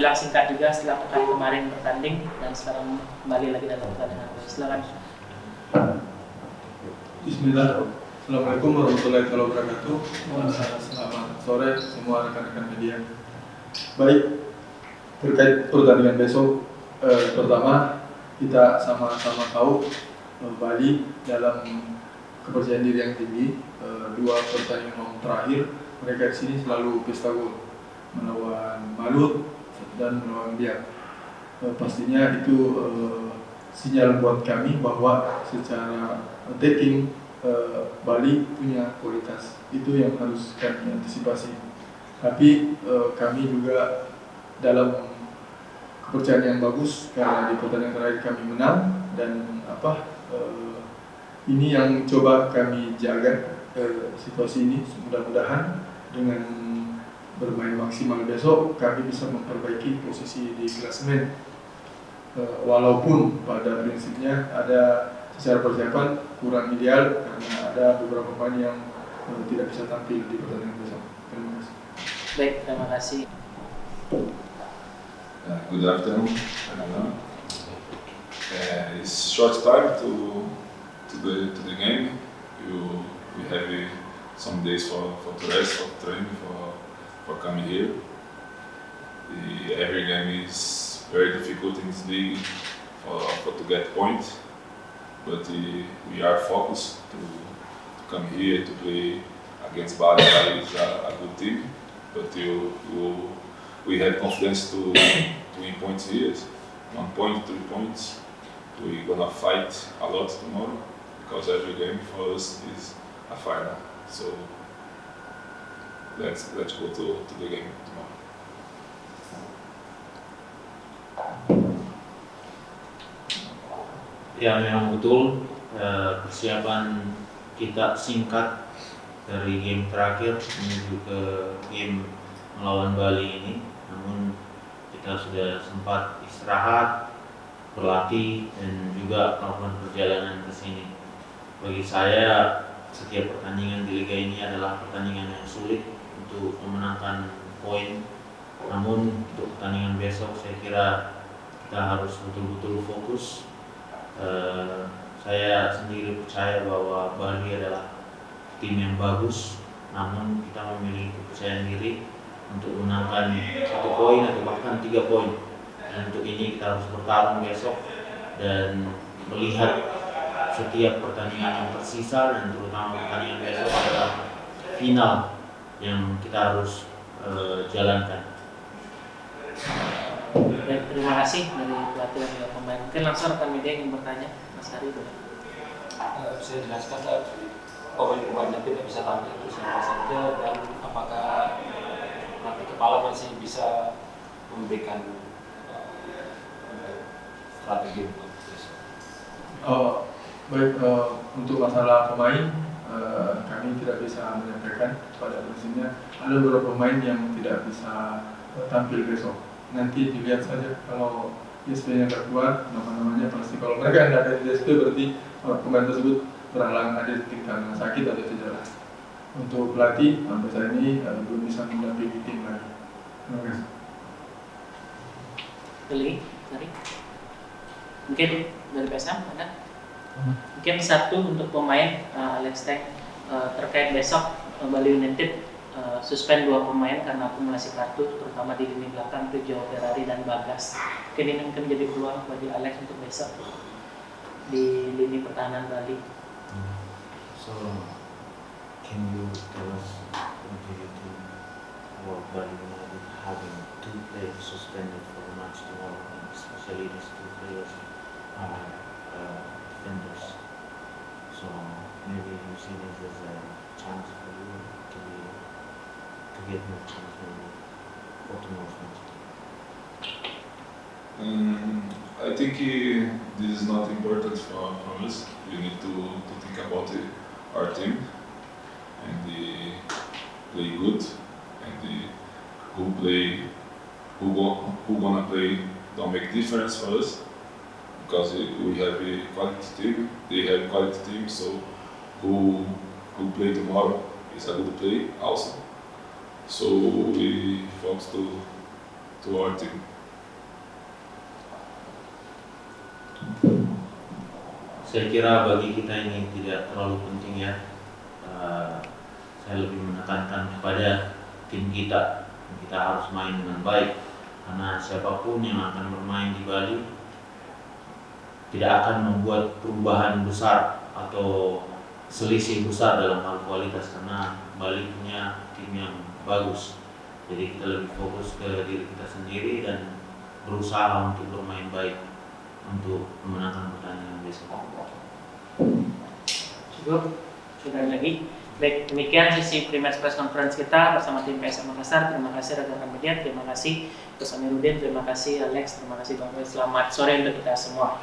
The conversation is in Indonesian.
menjelang singkat juga setelah pekan kemarin bertanding dan sekarang kembali lagi dalam pertandingan. Silakan. Bismillah. Assalamualaikum warahmatullahi wabarakatuh. Selamat sore semua rekan-rekan media. Baik, terkait pertandingan besok, pertama kita sama-sama tahu Bali dalam kepercayaan diri yang tinggi. Dua pertandingan terakhir mereka di sini selalu pesta gol melawan Malut dan melawan Biak. Pastinya itu sinyal buat kami bahwa secara attacking Bali punya kualitas, itu yang harus kami antisipasi. Tapi kami juga dalam kepercayaan yang bagus karena di pertandingan terakhir kami menang dan ini yang coba kami jaga situasi ini. Mudah-mudahan dengan bermain maksimal besok kami bisa memperbaiki posisi di klasemen. Walaupun pada prinsipnya ada secara persiapan kurang ideal karena ada beberapa pemain yang tidak bisa tampil di pertandingan besok. Terima kasih. Baik, terima kasih. Good afternoon. It's short time to the game. We have some days for to rest, for training, for coming here. Every game is very difficult in this league for to get points. But we are focused to come here to play against Bali. Bali is a good team, but we have confidence to win points here. 1 point, 3 points. We're gonna fight a lot tomorrow because every game for us is a final. So let's go to the game tomorrow. Ya, memang betul persiapan kita singkat dari game terakhir menuju ke game melawan Bali ini. Namun kita sudah sempat istirahat, berlatih dan juga melakukan perjalanan ke sini. Bagi saya setiap pertandingan di liga ini adalah pertandingan yang sulit untuk memenangkan poin. Namun untuk pertandingan besok saya kira kita harus betul-betul fokus. Saya sendiri percaya bahwa Bali adalah tim yang bagus, namun kita memiliki kepercayaan diri untuk menangkan 1 poin atau bahkan 3 poin. Dan untuk ini kita harus bertarung besok dan melihat setiap pertandingan yang tersisa dan terutama pertandingan besok adalah final yang kita harus jalankan. Baik, terima kasih dari pelatih dan juga pemain. Mungkin langsung rekan media ingin bertanya, Mas Hari boleh. Saya jelaskan pemain-pemainnya tidak bisa tampil itu siapa saja dan apakah nanti kepala masih bisa memberikan strategi untuk besok. Baik, untuk masalah pemain kami tidak bisa menyampaikan pada prinsipnya. Ada beberapa pemain yang tidak bisa tampil besok. Nanti dilihat saja kalau DSP-nya nggak keluar, nama-namanya pasti kalau mereka nggak ada di DSP berarti pemain tersebut berhalang hadir karena sakit atau cedera. Untuk pelatih sampai saat ini belum bisa mendampingi tim lagi. Terima kasih. Beli, Hari. Mungkin dari PSM ada? Mungkin satu untuk pemain Alex Teng terkait besok Bali United suspend 2 pemain karena akumulasi kartu, terutama di lini belakang itu Joao Ferrari dan Bagas. Mungkin ini mungkin menjadi peluang bagi Alex untuk besok di lini pertahanan Bali. So, can you tell us what do you think about Bali United having 2 players suspended for the match tomorrow, and especially these 2 players are defenders. So maybe you see this as a chance for you to get more chance maybe for tomorrow's match. I think this is not important for us. We need to think about our team and play good and who gonna play don't make difference for us because we have a quality team. They have quality team, so who play tomorrow is a good play also. So we focus to our team. Saya kira bagi kita ini tidak terlalu penting ya. Saya lebih menekankan kepada tim kita harus main dengan baik, karena siapapun yang akan bermain di Bali tidak akan membuat perubahan besar atau selisih besar dalam hal kualitas, karena Bali punya tim yang bagus. Jadi kita lebih fokus ke diri kita sendiri dan berusaha untuk bermain baik untuk memenangkan pertandingan besok. Cukup, sudah lagi. Baik, demikian sesi pre-match press conference kita bersama tim PSM Makassar. Terima kasih rekan-rekan media, terima kasih Coach Amiruddin, terima kasih Alex, terima kasih Bang Wes. Selamat sore untuk kita semua.